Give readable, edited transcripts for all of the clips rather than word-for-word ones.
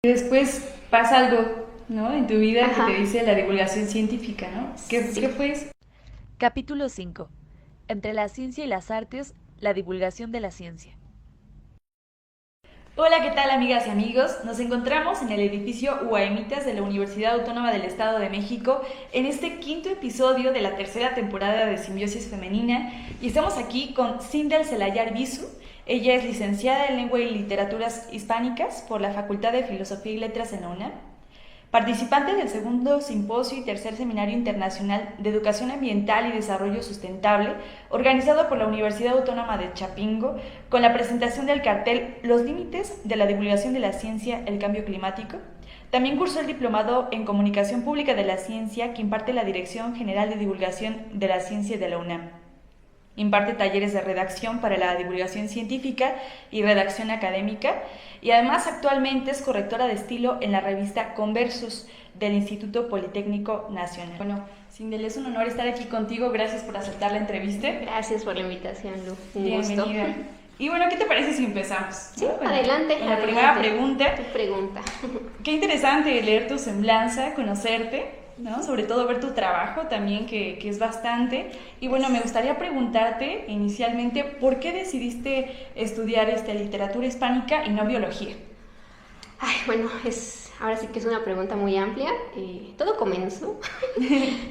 Después pasa algo, ¿no? En tu vida Ajá. que te dice la divulgación científica, ¿no? ¿Qué Sí. fue eso? Capítulo 5. Entre la ciencia y las artes, la divulgación de la ciencia. Hola, ¿qué tal amigas y amigos? Nos encontramos en el edificio Huaymitas de la Universidad Autónoma del Estado de México en este quinto episodio de la tercera temporada de Simbiosis Femenina y estamos aquí con Sindel Celayar Bisu. Ella es licenciada en Lengua y Literaturas Hispánicas por la Facultad de Filosofía y Letras en la UNAM, participante del segundo simposio y tercer seminario internacional de educación ambiental y desarrollo sustentable, organizado por la Universidad Autónoma de Chapingo, con la presentación del cartel Los límites de la divulgación de la ciencia, el cambio climático. También cursó el diplomado en comunicación pública de la ciencia que imparte la Dirección General de Divulgación de la Ciencia de la UNAM. Imparte talleres de redacción para la divulgación científica y redacción académica y además actualmente es correctora de estilo en la revista Conversos del Instituto Politécnico Nacional. Bueno, Sindel, es un honor estar aquí contigo. Gracias por aceptar la entrevista. Gracias por la invitación, Lu. Un Bienvenida. gusto. Y bueno, ¿qué te parece si empezamos? Sí, adelante. Con la primera pregunta. Tu pregunta. Qué interesante leer tu semblanza, conocerte, ¿no? Sobre todo ver tu trabajo también, que es bastante. Y bueno, me gustaría preguntarte inicialmente, ¿por qué decidiste estudiar literatura hispánica y no biología? Ay, bueno, ahora sí que es una pregunta muy amplia. Todo comenzó.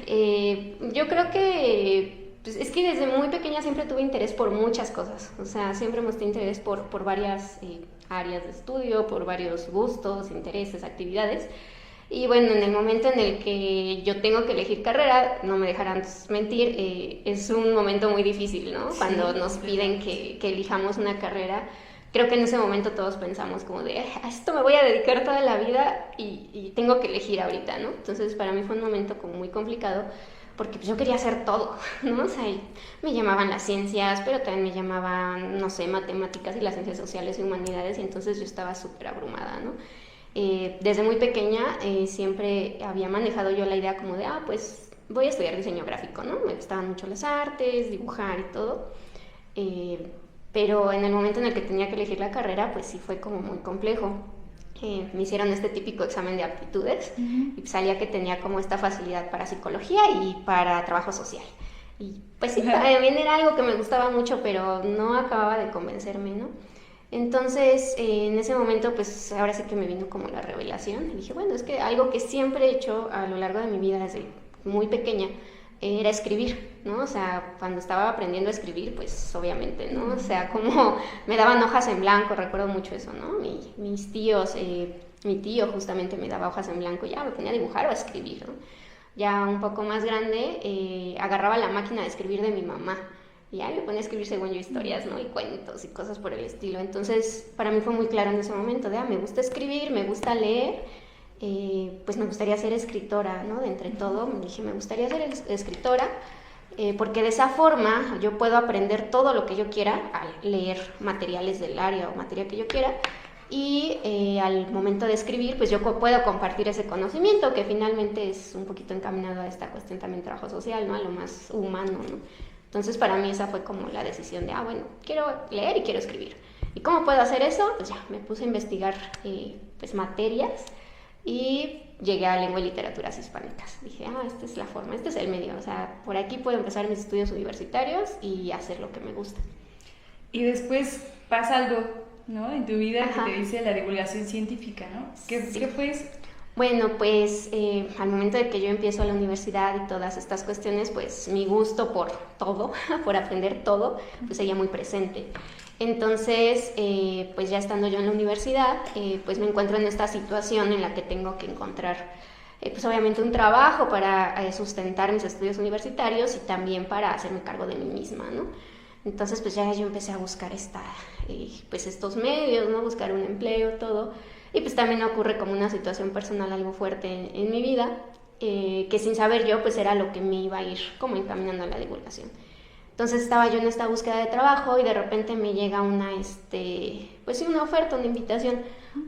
Yo creo que pues, es que desde muy pequeña siempre tuve interés por muchas cosas. O sea, siempre mostré interés por varias áreas de estudio, por varios gustos, intereses, actividades. Y bueno, en el momento en el que yo tengo que elegir carrera, no me dejarán mentir, es un momento muy difícil, ¿no? Cuando nos piden que elijamos una carrera, creo que en ese momento todos pensamos como de, a esto me voy a dedicar toda la vida y tengo que elegir ahorita, ¿no? Entonces para mí fue un momento como muy complicado porque pues, yo quería hacer todo, ¿no? O sea, me llamaban las ciencias, pero también me llamaban, no sé, matemáticas y las ciencias sociales y humanidades, y entonces yo estaba súper abrumada, ¿no? Desde muy pequeña siempre había manejado yo la idea como de, pues voy a estudiar diseño gráfico, ¿no? Me gustaban mucho las artes, dibujar y todo. Pero en el momento en el que tenía que elegir la carrera, pues sí fue como muy complejo. Me hicieron este típico examen de aptitudes y salía que tenía como esta facilidad para psicología y para trabajo social. Y pues sí, también era algo que me gustaba mucho, pero no acababa de convencerme, ¿no? Entonces, en ese momento, pues ahora sí que me vino como la revelación. Y dije, bueno, es que algo que siempre he hecho a lo largo de mi vida desde muy pequeña era escribir, ¿no? O sea, cuando estaba aprendiendo a escribir, pues obviamente, ¿no? O sea, como me daban hojas en blanco, recuerdo mucho eso, ¿no? Mis tíos, mi tío justamente me daba hojas en blanco, ya me ponía a dibujar o a escribir, ¿no? Ya un poco más grande, agarraba la máquina de escribir de mi mamá y ahí me ponía a escribir según yo historias, ¿no? Y cuentos y cosas por el estilo. Entonces, para mí fue muy claro en ese momento de, me gusta escribir, me gusta leer, pues me gustaría ser escritora, ¿no? De entre todo, me dije, me gustaría ser escritora, porque de esa forma yo puedo aprender todo lo que yo quiera al leer materiales del área o materia que yo quiera, y al momento de escribir, pues yo puedo compartir ese conocimiento que finalmente es un poquito encaminado a esta cuestión también trabajo social, ¿no? A lo más humano, ¿no? Entonces para mí esa fue como la decisión de, bueno, quiero leer y quiero escribir. ¿Y cómo puedo hacer eso? Pues ya, me puse a investigar pues materias y llegué a Lengua y Literaturas Hispánicas. Dije, esta es la forma, este es el medio, o sea, por aquí puedo empezar mis estudios universitarios y hacer lo que me gusta. Y después pasa algo, ¿no? En tu vida Ajá. que te dice la divulgación científica, ¿no? ¿Qué fue eso? Bueno, pues al momento de que yo empiezo a la universidad y todas estas cuestiones, pues mi gusto por todo, por aprender todo, pues seguía muy presente. Entonces, pues ya estando yo en la universidad, pues me encuentro en esta situación en la que tengo que encontrar, pues obviamente un trabajo para sustentar mis estudios universitarios y también para hacerme cargo de mí misma, ¿no? Entonces, pues ya yo empecé a buscar pues estos medios, ¿no? Buscar un empleo, todo. Y pues también ocurre como una situación personal algo fuerte en mi vida, que sin saber yo, pues era lo que me iba a ir como encaminando a la divulgación. Entonces estaba yo en esta búsqueda de trabajo y de repente me llega pues sí, una oferta, una invitación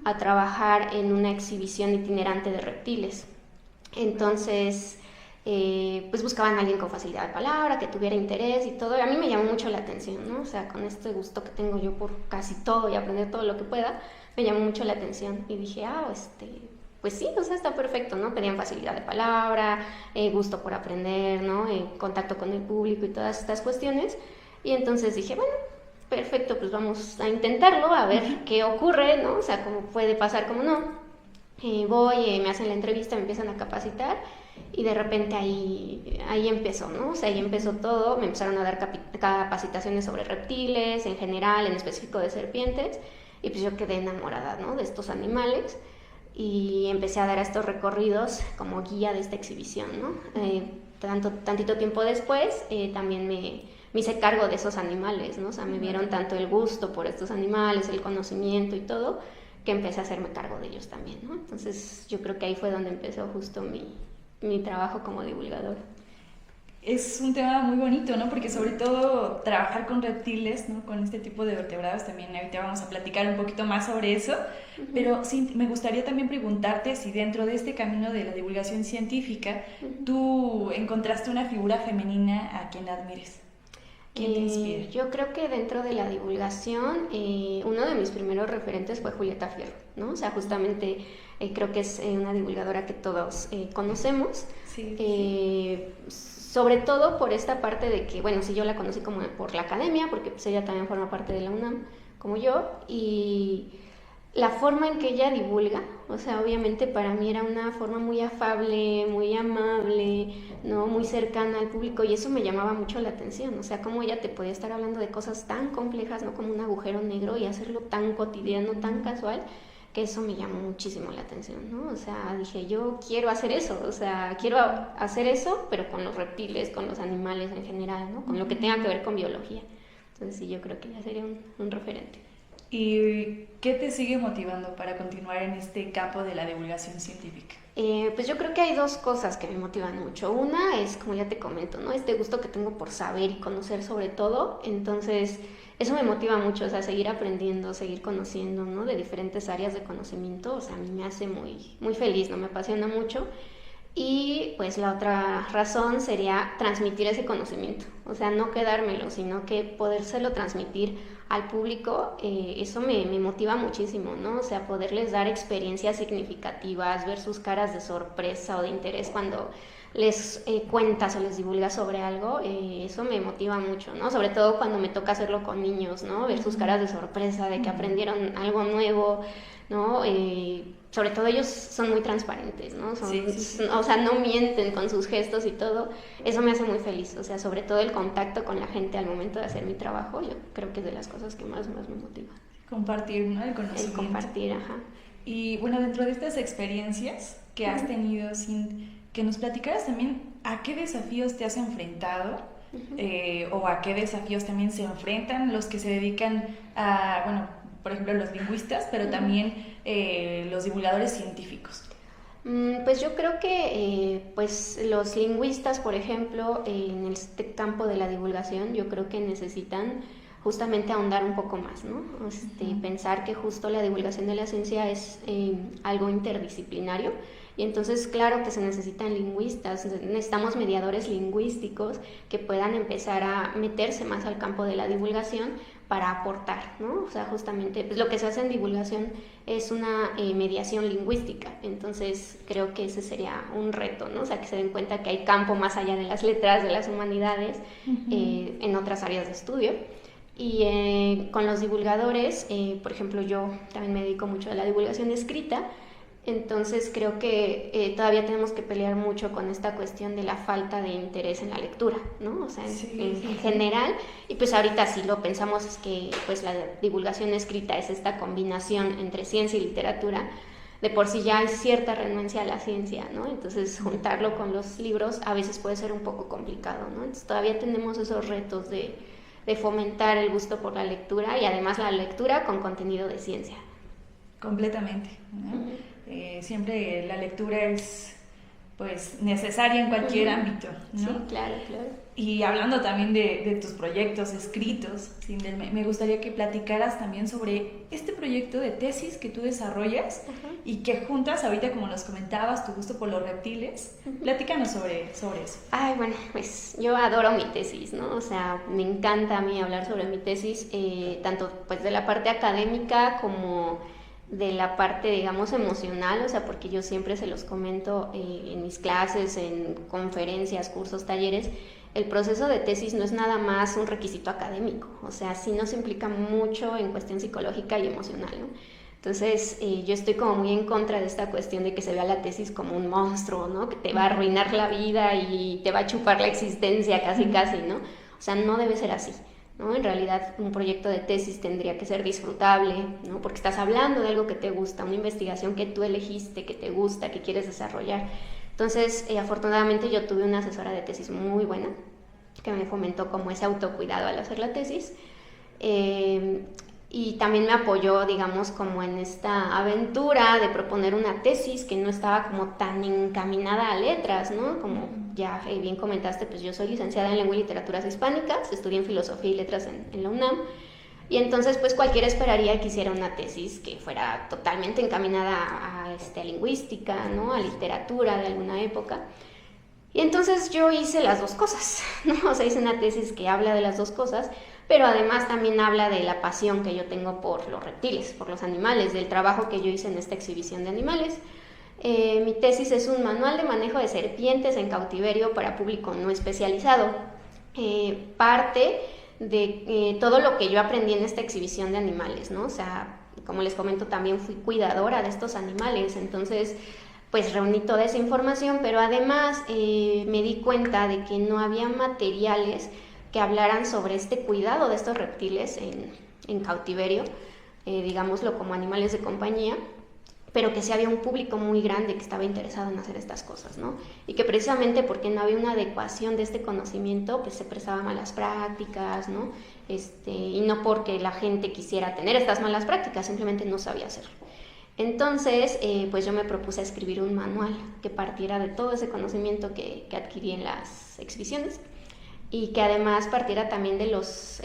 a trabajar en una exhibición itinerante de reptiles. Entonces, pues buscaban a alguien con facilidad de palabra, que tuviera interés y todo. A mí me llamó mucho la atención, ¿no? O sea, con este gusto que tengo yo por casi todo y aprender todo lo que pueda, me llamó mucho la atención y dije, pues sí, o sea, está perfecto, ¿no? Pedían facilidad de palabra, gusto por aprender, ¿no? Contacto con el público y todas estas cuestiones. Y entonces dije, bueno, perfecto, pues vamos a intentarlo, a ver qué ocurre, ¿no? O sea, cómo puede pasar, cómo no. Me hacen la entrevista, me empiezan a capacitar y de repente ahí empezó, ¿no? O sea, ahí empezó todo, me empezaron a dar capacitaciones sobre reptiles, en general, en específico de serpientes, y pues yo quedé enamorada, ¿no? De estos animales. Y empecé a dar estos recorridos como guía de esta exhibición, ¿no? Tantito tiempo después también me hice cargo de esos animales, ¿no? O sea, me vieron tanto el gusto por estos animales, el conocimiento y todo, que empecé a hacerme cargo de ellos también, ¿no? Entonces yo creo que ahí fue donde empezó justo mi trabajo como divulgadora. Es un tema muy bonito, ¿no? Porque sobre todo trabajar con reptiles, ¿no? Con este tipo de vertebrados también, ahorita vamos a platicar un poquito más sobre eso, pero sí, me gustaría también preguntarte si dentro de este camino de la divulgación científica, tú encontraste una figura femenina a quien admires. ¿Quién te inspira? Yo creo que dentro de la divulgación, uno de mis primeros referentes fue Julieta Fierro, ¿no? O sea, justamente creo que es una divulgadora que todos conocemos. Sí. Sobre todo por esta parte de que, bueno, sí, yo la conocí como por la academia, porque pues ella también forma parte de la UNAM, como yo, y la forma en que ella divulga, o sea, obviamente para mí era una forma muy afable, muy amable, ¿no? Muy cercana al público, y eso me llamaba mucho la atención, o sea, cómo ella te podía estar hablando de cosas tan complejas, ¿no? Como un agujero negro, y hacerlo tan cotidiano, tan casual, que eso me llamó muchísimo la atención, ¿no? O sea, dije, yo quiero hacer eso, o sea, quiero hacer eso, pero con los reptiles, con los animales en general, ¿no? Con lo que tenga que ver con biología. Entonces sí, yo creo que ya sería un referente. ¿Y qué te sigue motivando para continuar en este campo de la divulgación científica? Pues yo creo que hay dos cosas que me motivan mucho. Una es, como ya te comento, ¿no? Este gusto que tengo por saber y conocer sobre todo. Entonces, eso me motiva mucho, o sea, seguir aprendiendo, seguir conociendo, ¿no? De diferentes áreas de conocimiento. O sea, a mí me hace muy, muy feliz, ¿no? Me apasiona mucho. Y pues la otra razón sería transmitir ese conocimiento, o sea, no quedármelo, sino que podérselo transmitir al público. Eso me motiva muchísimo, ¿no? O sea, poderles dar experiencias significativas, ver sus caras de sorpresa o de interés cuando les cuentas o les divulgas sobre algo, eso me motiva mucho, ¿no? Sobre todo cuando me toca hacerlo con niños, ¿no? Ver sus caras de sorpresa, de que aprendieron algo nuevo, ¿no? Sobre todo ellos son muy transparentes, ¿no? Sí. O sea, no mienten con sus gestos y todo. Eso me hace muy feliz, o sea, sobre todo el contacto con la gente al momento de hacer mi trabajo, yo creo que es de las cosas que más me motiva. Compartir, ¿no? El conocimiento. El compartir, ajá. Y bueno, dentro de estas experiencias que has tenido, que nos platicaras también a qué desafíos te has enfrentado, o a qué desafíos también se enfrentan los que se dedican a, bueno, por ejemplo, los lingüistas, pero también los divulgadores científicos. Pues yo creo que pues los lingüistas, por ejemplo, en este campo de la divulgación, yo creo que necesitan justamente ahondar un poco más, ¿no? Pensar que justo la divulgación de la ciencia es algo interdisciplinario, y entonces claro que se necesitan lingüistas, necesitamos mediadores lingüísticos que puedan empezar a meterse más al campo de la divulgación para aportar, ¿no? O sea, justamente pues lo que se hace en divulgación es una mediación lingüística, entonces creo que ese sería un reto, ¿no? O sea, que se den cuenta que hay campo más allá de las letras, de las humanidades, en otras áreas de estudio. Y con los divulgadores, por ejemplo, yo también me dedico mucho a la divulgación escrita, entonces creo que todavía tenemos que pelear mucho con esta cuestión de la falta de interés en la lectura, ¿no? O sea, en general, y pues ahorita si lo pensamos es que pues la divulgación escrita es esta combinación entre ciencia y literatura. De por sí ya hay cierta renuencia a la ciencia, ¿no? Entonces juntarlo con los libros a veces puede ser un poco complicado, ¿no? Entonces todavía tenemos esos retos de fomentar el gusto por la lectura, y además la lectura con contenido de ciencia. Completamente, ¿no? Siempre la lectura es pues necesaria en cualquier ámbito, ¿no? Sí, claro. Y hablando también de tus proyectos escritos, me gustaría que platicaras también sobre este proyecto de tesis que tú desarrollas y que juntas, ahorita como nos comentabas, tu gusto por los reptiles. Platícanos sobre eso. Ay, bueno, pues yo adoro mi tesis, ¿no? O sea, me encanta a mí hablar sobre mi tesis, tanto pues de la parte académica como de la parte, digamos, emocional, o sea, porque yo siempre se los comento en mis clases, en conferencias, cursos, talleres. El proceso de tesis no es nada más un requisito académico, o sea, sí nos implica mucho en cuestión psicológica y emocional, ¿no? Entonces, yo estoy como muy en contra de esta cuestión de que se vea la tesis como un monstruo, ¿no? Que te va a arruinar la vida y te va a chupar la existencia casi, ¿no? O sea, no debe ser así, ¿no? En realidad, un proyecto de tesis tendría que ser disfrutable, ¿no? Porque estás hablando de algo que te gusta, una investigación que tú elegiste, que te gusta, que quieres desarrollar. Entonces, afortunadamente yo tuve una asesora de tesis muy buena que me fomentó como ese autocuidado al hacer la tesis y también me apoyó, digamos, como en esta aventura de proponer una tesis que no estaba como tan encaminada a letras, ¿no? Como ya bien comentaste, pues yo soy licenciada en Lengua y Literaturas Hispánicas, estudié en Filosofía y Letras en la UNAM. Y entonces, pues cualquiera esperaría que hiciera una tesis que fuera totalmente encaminada a lingüística, ¿no? A literatura de alguna época. Y entonces yo hice las dos cosas, ¿no? O sea, hice una tesis que habla de las dos cosas, pero además también habla de la pasión que yo tengo por los reptiles, por los animales, del trabajo que yo hice en esta exhibición de animales. Mi tesis es un manual de manejo de serpientes en cautiverio para público no especializado. Parte de todo lo que yo aprendí en esta exhibición de animales, ¿no? O sea, como les comento, también fui cuidadora de estos animales, entonces pues reuní toda esa información, pero además me di cuenta de que no había materiales que hablaran sobre este cuidado de estos reptiles en cautiverio, digámoslo como animales de compañía, pero que sí había un público muy grande que estaba interesado en hacer estas cosas, ¿no? Y que precisamente porque no había una adecuación de este conocimiento, pues se prestaba malas prácticas, ¿no? Y no porque la gente quisiera tener estas malas prácticas, simplemente no sabía hacerlo. Entonces, pues yo me propuse escribir un manual que partiera de todo ese conocimiento que adquirí en las exhibiciones y que además partiera también de los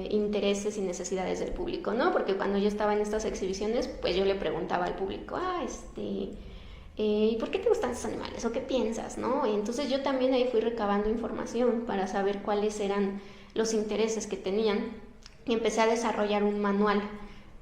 intereses y necesidades del público, ¿no? Porque cuando yo estaba en estas exhibiciones, pues yo le preguntaba al público, ¿y por qué te gustan estos animales? ¿O qué piensas, no? Y entonces yo también ahí fui recabando información para saber cuáles eran los intereses que tenían y empecé a desarrollar un manual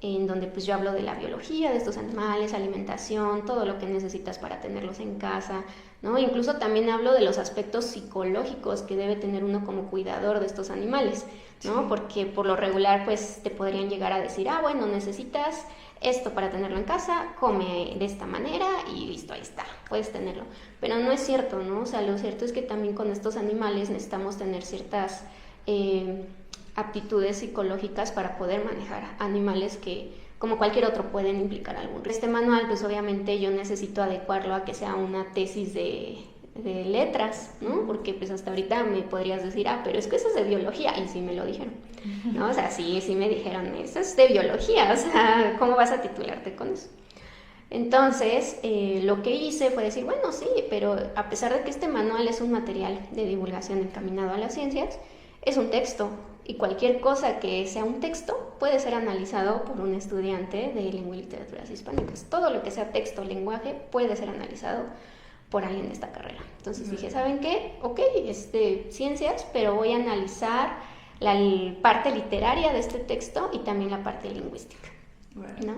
en donde pues yo hablo de la biología de estos animales, alimentación, todo lo que necesitas para tenerlos en casa, ¿no? Incluso también hablo de los aspectos psicológicos que debe tener uno como cuidador de estos animales, ¿no? Sí. Porque por lo regular pues te podrían llegar a decir, bueno, necesitas esto para tenerlo en casa, come de esta manera y listo, ahí está, puedes tenerlo. Pero no es cierto, ¿no? O sea, lo cierto es que también con estos animales necesitamos tener ciertas aptitudes psicológicas para poder manejar animales que, como cualquier otro, pueden implicar algún riesgo. Este manual, pues obviamente yo necesito adecuarlo a que sea una tesis de letras, ¿no? Porque pues hasta ahorita me podrías decir, pero es que eso es de biología, y sí me lo dijeron, ¿no? O sea, sí me dijeron, eso es de biología, o sea, ¿cómo vas a titularte con eso? Entonces, lo que hice fue decir, bueno, sí, pero a pesar de que este manual es un material de divulgación encaminado a las ciencias, es un texto, y cualquier cosa que sea un texto puede ser analizado por un estudiante de Lengua y Literaturas Hispánicas. Todo lo que sea texto, lenguaje, puede ser analizado por alguien de esta carrera. Entonces dije, ¿saben qué? Ok, ciencias, pero voy a analizar la parte literaria de este texto y también la parte lingüística, ¿no?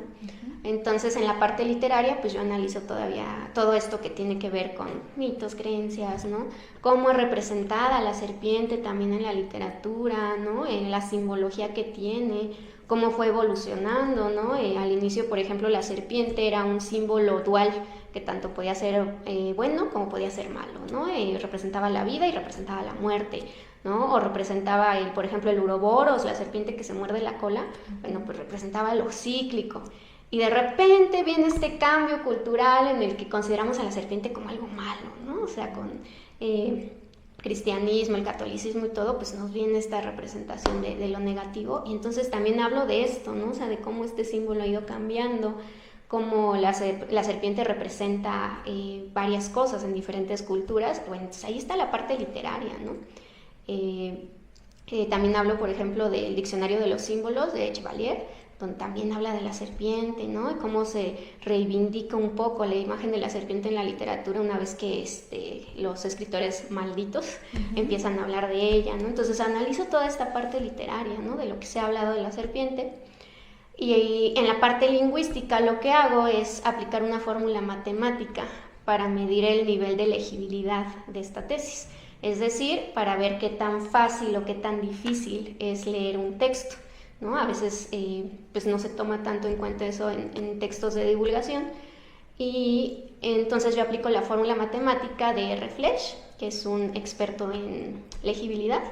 Entonces en la parte literaria pues yo analizo todavía todo esto que tiene que ver con mitos, creencias, ¿no? Cómo es representada la serpiente también en la literatura, ¿no? En la simbología que tiene, cómo fue evolucionando, ¿no? Al inicio, por ejemplo, la serpiente era un símbolo dual que tanto podía ser bueno como podía ser malo, ¿no? Representaba la vida y representaba la muerte, ¿no? O representaba, por ejemplo, el uroboros, la serpiente que se muerde la cola, bueno, pues representaba lo cíclico. Y de repente viene este cambio cultural en el que consideramos a la serpiente como algo malo, ¿no? O sea, con cristianismo, el catolicismo y todo, pues nos viene esta representación de lo negativo. Y entonces también hablo de esto, ¿no? O sea, de cómo este símbolo ha ido cambiando, cómo la serpiente representa varias cosas en diferentes culturas. Bueno, entonces ahí está la parte literaria, ¿no? También hablo, por ejemplo, del diccionario de los símbolos de Chevalier, donde también habla de la serpiente, ¿no? Y cómo se reivindica un poco la imagen de la serpiente en la literatura una vez que los escritores malditos empiezan a hablar de ella, ¿no? Entonces analizo toda esta parte literaria, ¿no? De lo que se ha hablado de la serpiente. Y en la parte lingüística lo que hago es aplicar una fórmula matemática para medir el nivel de legibilidad de esta tesis. Es decir, para ver qué tan fácil o qué tan difícil es leer un texto, ¿no? A veces pues no se toma tanto en cuenta eso en textos de divulgación, y entonces yo aplico la fórmula matemática de R. Flesch, que es un experto en legibilidad.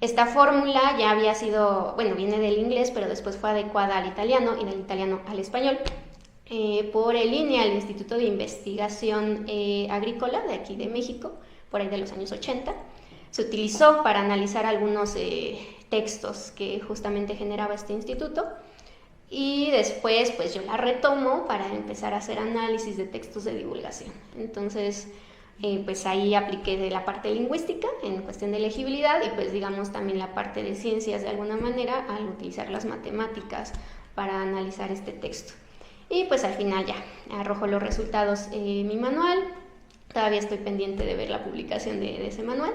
Esta fórmula ya había sido, bueno, viene del inglés, pero después fue adecuada al italiano y del italiano al español por el INEA, el Instituto de Investigación Agrícola de aquí de México, por ahí de los años 80. Se utilizó para analizar algunos textos que justamente generaba este instituto, y después pues yo la retomo para empezar a hacer análisis de textos de divulgación. Entonces pues ahí apliqué de la parte lingüística en cuestión de legibilidad, y pues digamos también la parte de ciencias de alguna manera al utilizar las matemáticas para analizar este texto. Y pues al final ya arrojo los resultados en mi manual. Todavía estoy pendiente de ver la publicación de ese manual,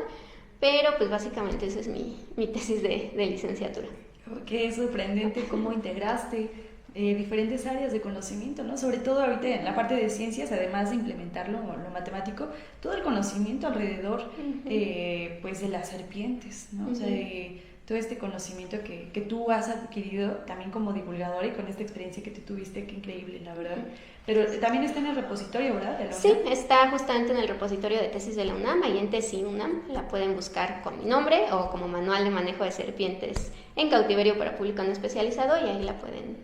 pero pues básicamente esa es mi tesis de licenciatura. Qué sorprendente cómo integraste diferentes áreas de conocimiento, ¿no? Sobre todo ahorita en la parte de ciencias, además de implementarlo, lo matemático, todo el conocimiento alrededor pues de las serpientes, ¿no? O sea, todo este conocimiento que tú has adquirido también como divulgadora y con esta experiencia que tú tuviste, qué increíble, la verdad. Pero también está en el repositorio, ¿verdad? De la UNAM. Sí, está justamente en el repositorio de tesis de la UNAM, ahí en Tesi UNAM. La pueden buscar con mi nombre o como Manual de Manejo de Serpientes en Cautiverio para Público No Especializado, y ahí la pueden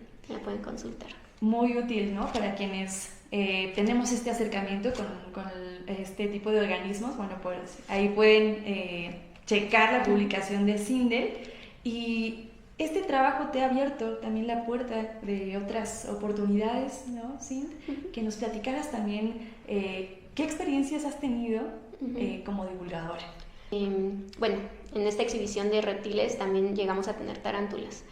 consultar. Muy útil, ¿no? Para quienes tenemos este acercamiento con este tipo de organismos. Bueno, pues ahí pueden checar la publicación de CINDEL, y este trabajo te ha abierto también la puerta de otras oportunidades, ¿no, Sind? Que nos platicaras también qué experiencias has tenido como divulgadora. Bueno, en esta exhibición de reptiles también llegamos a tener tarántulas.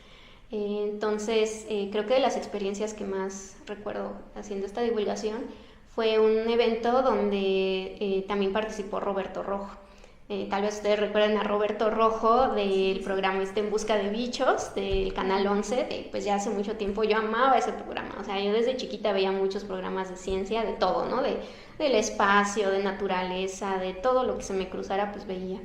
Entonces, creo que de las experiencias que más recuerdo haciendo esta divulgación fue un evento donde también participó Roberto Rojo. Tal vez ustedes recuerden a Roberto Rojo del programa En Busca de Bichos, del Canal 11, pues ya hace mucho tiempo yo amaba ese programa. O sea, yo desde chiquita veía muchos programas de ciencia, de todo, ¿no? Del espacio, de naturaleza, de todo lo que se me cruzara, pues veía.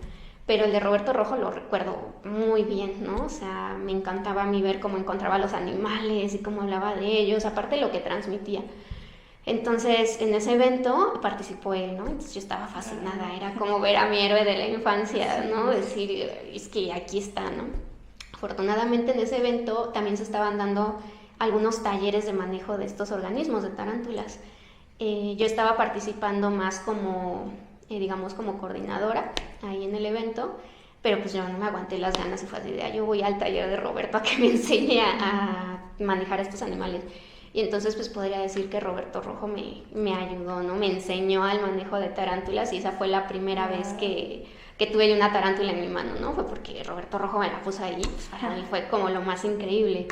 Pero el de Roberto Rojo lo recuerdo muy bien, ¿no? O sea, me encantaba a mí ver cómo encontraba los animales y cómo hablaba de ellos, aparte de lo que transmitía. Entonces, en ese evento participó él, ¿no? Entonces yo estaba fascinada, era como ver a mi héroe de la infancia, ¿no? Decir, es que aquí está, ¿no? Afortunadamente en ese evento también se estaban dando algunos talleres de manejo de estos organismos, de tarántulas. Yo estaba participando más como, digamos, como coordinadora ahí en el evento, pero pues yo no me aguanté las ganas y fue así de, yo voy al taller de Roberto a que me enseñe a manejar estos animales. Y entonces pues podría decir que Roberto Rojo me ayudó, ¿no? Me enseñó al manejo de tarántulas, y esa fue la primera vez que tuve una tarántula en mi mano, ¿no? Fue porque Roberto Rojo me la puso ahí, pues para mí fue como lo más increíble.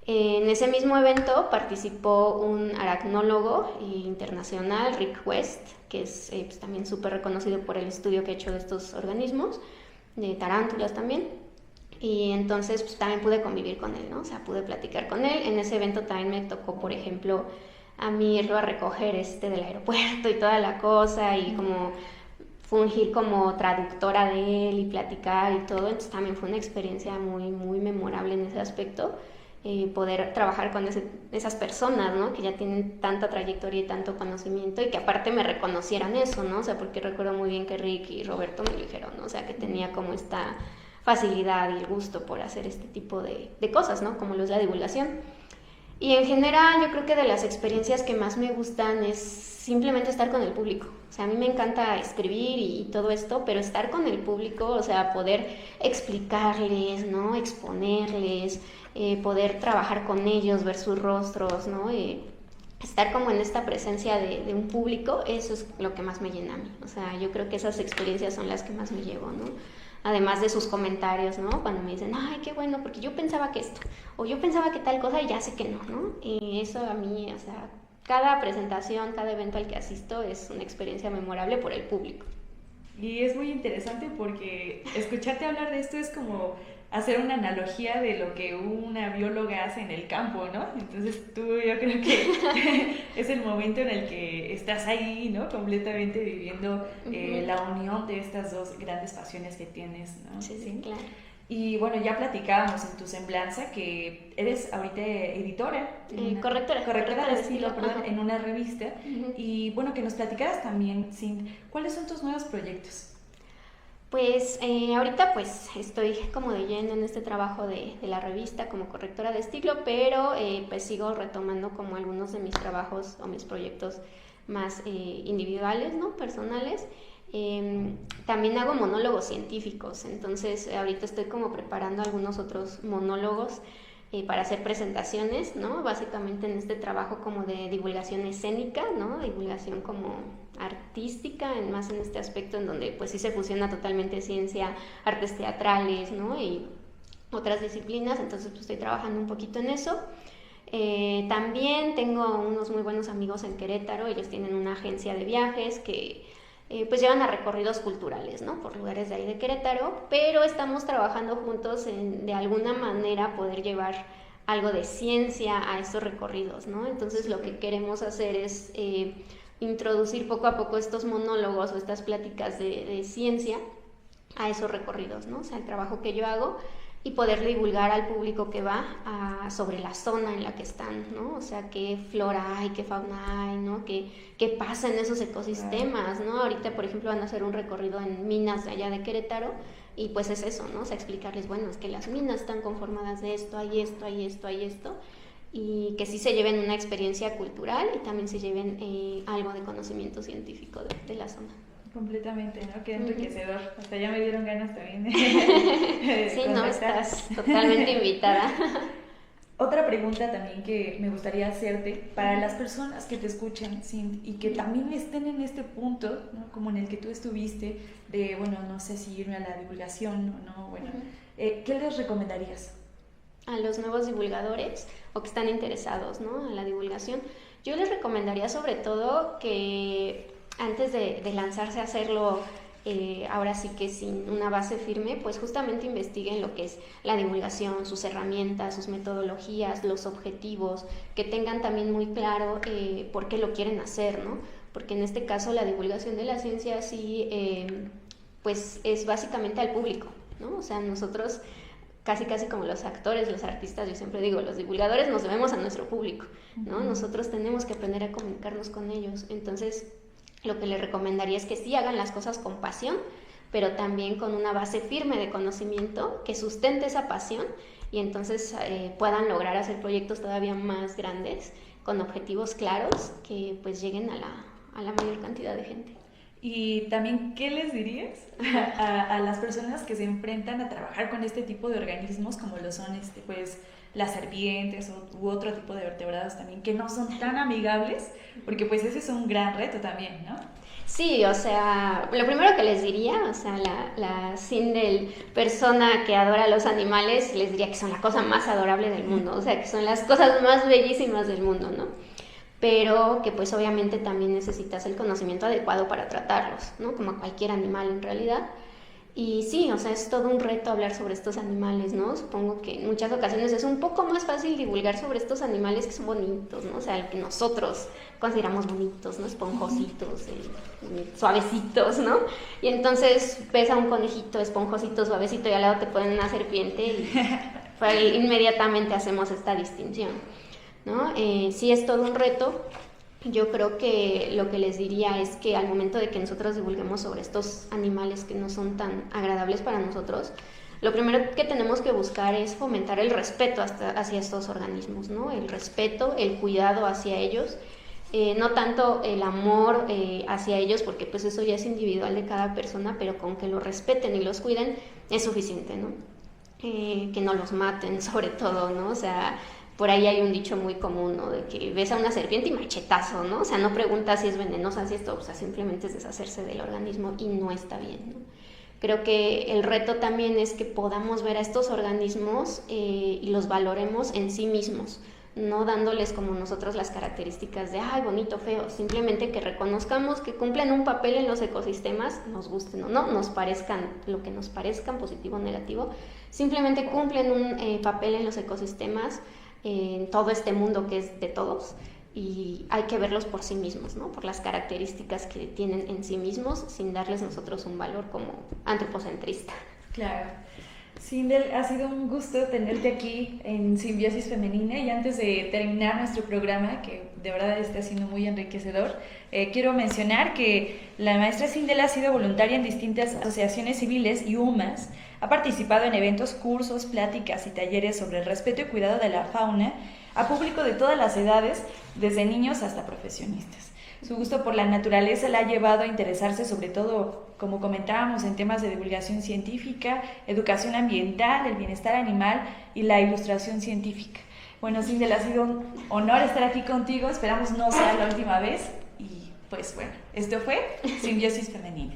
En ese mismo evento participó un aracnólogo internacional, Rick West, que es pues, también súper reconocido por el estudio que ha hecho de estos organismos, de tarántulas también. Y entonces pues, también pude convivir con él, ¿no? O sea, pude platicar con él. En ese evento también me tocó, por ejemplo, a mí irlo a recoger del aeropuerto y toda la cosa, y como fungir como traductora de él y platicar y todo. Entonces también fue una experiencia muy, muy memorable en ese aspecto. Poder trabajar con esas personas, ¿no? Que ya tienen tanta trayectoria y tanto conocimiento, y que aparte me reconocieran eso, ¿no? O sea, porque recuerdo muy bien que Rick y Roberto me lo dijeron, ¿no? O sea, que tenía como esta facilidad y el gusto por hacer este tipo de cosas, ¿no? Como lo es la divulgación. Y en general yo creo que de las experiencias que más me gustan es simplemente estar con el público. O sea, a mí me encanta escribir y todo esto, pero estar con el público, o sea, poder explicarles, ¿no? Exponerles, poder trabajar con ellos, ver sus rostros, ¿no? Estar como en esta presencia de un público, eso es lo que más me llena a mí. O sea, yo creo que esas experiencias son las que más me llevo, ¿no? además de sus comentarios, ¿no? Cuando me dicen, ay, qué bueno, porque yo pensaba que esto, o yo pensaba que tal cosa y ya sé que no, ¿no? Y eso a mí, o sea, cada presentación, cada evento al que asisto es una experiencia memorable por el público. Y es muy interesante porque escucharte hablar de esto es como hacer una analogía de lo que una bióloga hace en el campo, ¿no? Entonces tú, yo creo que es el momento en el que estás ahí, ¿no? Completamente viviendo la unión de estas dos grandes pasiones que tienes, ¿no? Sí, claro. Y bueno, ya platicábamos en tu semblanza que eres ahorita editora. Correctora de estilo, perdón, en una revista. Y bueno, que nos platicaras también, Cindy, ¿cuáles son tus nuevos proyectos? Pues ahorita pues estoy como de lleno en este trabajo de la revista como correctora de estilo, pero pues sigo retomando como algunos de mis trabajos o mis proyectos más individuales, ¿no? Personales. También hago monólogos científicos, entonces ahorita estoy como preparando algunos otros monólogos para hacer presentaciones, ¿no? Básicamente en este trabajo como de divulgación escénica, ¿no? Divulgación como artística, más en este aspecto en donde pues sí se fusiona totalmente ciencia, artes teatrales, ¿no? Y otras disciplinas, entonces pues estoy trabajando un poquito en eso. También tengo unos muy buenos amigos en Querétaro, ellos tienen una agencia de viajes que pues llevan a recorridos culturales, ¿no? Por lugares de ahí de Querétaro, pero estamos trabajando juntos en de alguna manera poder llevar algo de ciencia a estos recorridos, ¿no? Entonces lo que queremos hacer es introducir poco a poco estos monólogos o estas pláticas de ciencia a esos recorridos, ¿no? O sea, el trabajo que yo hago y poder divulgar al público que va sobre la zona en la que están, ¿no? O sea, qué flora hay, qué fauna hay, ¿no? Qué pasa en esos ecosistemas, ¿no? Ahorita, por ejemplo, van a hacer un recorrido en minas de allá de Querétaro y pues es eso, ¿no? O sea, explicarles, bueno, es que las minas están conformadas de esto, hay esto, hay esto, hay esto, y que sí se lleven una experiencia cultural y también se lleven algo de conocimiento científico de la zona. Completamente, ¿no? Qué enriquecedor. Hasta ya me dieron ganas también de sí, no, estás totalmente invitada. Otra pregunta también que me gustaría hacerte, para las personas que te escuchan, Cindy, y que también estén en este punto, ¿no? Como en el que tú estuviste, de, bueno, no sé si irme a la divulgación o no, bueno, ¿qué les recomendarías? A los nuevos divulgadores o que están interesados, ¿no? En la divulgación, yo les recomendaría sobre todo que antes de lanzarse a hacerlo, ahora sí que sin una base firme, pues justamente investiguen lo que es la divulgación, sus herramientas, sus metodologías, los objetivos, que tengan también muy claro por qué lo quieren hacer, ¿no? Porque en este caso la divulgación de la ciencia sí, pues es básicamente al público, ¿no? O sea, nosotros casi como los actores, los artistas, yo siempre digo, los divulgadores nos debemos a nuestro público, ¿no? Nosotros tenemos que aprender a comunicarnos con ellos, entonces lo que les recomendaría es que sí hagan las cosas con pasión, pero también con una base firme de conocimiento que sustente esa pasión y entonces puedan lograr hacer proyectos todavía más grandes con objetivos claros que pues lleguen a la mayor cantidad de gente. Y también, ¿qué les dirías a las personas que se enfrentan a trabajar con este tipo de organismos como lo son pues las serpientes u otro tipo de vertebrados también que no son tan amigables? Porque pues ese es un gran reto también, ¿no? Sí, o sea, lo primero que les diría, o sea, la Sindel persona que adora a los animales, les diría que son la cosa más adorable del mundo, o sea, que son las cosas más bellísimas del mundo, ¿no? Pero que pues obviamente también necesitas el conocimiento adecuado para tratarlos, ¿no? Como cualquier animal en realidad. Y sí, o sea, es todo un reto hablar sobre estos animales, ¿no? Supongo que en muchas ocasiones es un poco más fácil divulgar sobre estos animales que son bonitos, ¿no? O sea, que nosotros consideramos bonitos, ¿no? Esponjositos, suavecitos, ¿no? Y entonces ves a un conejito esponjosito, suavecito y al lado te ponen una serpiente y inmediatamente hacemos esta distinción, ¿no? Sí es todo un reto. Yo creo que lo que les diría es que al momento de que nosotros divulguemos sobre estos animales que no son tan agradables para nosotros, lo primero que tenemos que buscar es fomentar el respeto hacia estos organismos, ¿no? El respeto, el cuidado hacia ellos, no tanto el amor hacia ellos, porque pues eso ya es individual de cada persona, pero con que los respeten y los cuiden es suficiente, ¿no? Que no los maten sobre todo, ¿no? O sea, por ahí hay un dicho muy común, ¿no? De que ves a una serpiente y machetazo, ¿no? O sea, no preguntas si es venenosa, si esto, o sea, simplemente es deshacerse del organismo y no está bien, ¿no? Creo que el reto también es que podamos ver a estos organismos y los valoremos en sí mismos, no dándoles como nosotros las características de ay, bonito, feo, simplemente que reconozcamos que cumplen un papel en los ecosistemas, nos gusten o no, nos parezcan lo que nos parezcan, positivo o negativo, simplemente cumplen un papel en los ecosistemas, en todo este mundo que es de todos, y hay que verlos por sí mismos, ¿no? Por las características que tienen en sí mismos, sin darles nosotros un valor como antropocentrista. Claro. Sindel, ha sido un gusto tenerte aquí en Simbiosis Femenina, y antes de terminar nuestro programa, que de verdad está siendo muy enriquecedor, quiero mencionar que la maestra Sindel ha sido voluntaria en distintas asociaciones civiles y UMAS, ha participado en eventos, cursos, pláticas y talleres sobre el respeto y cuidado de la fauna a público de todas las edades, desde niños hasta profesionistas. Su gusto por la naturaleza la ha llevado a interesarse sobre todo, como comentábamos, en temas de divulgación científica, educación ambiental, el bienestar animal y la ilustración científica. Bueno, Sindel, ha sido un honor estar aquí contigo, esperamos no sea la última vez, y pues bueno, esto fue Simbiosis Femenina.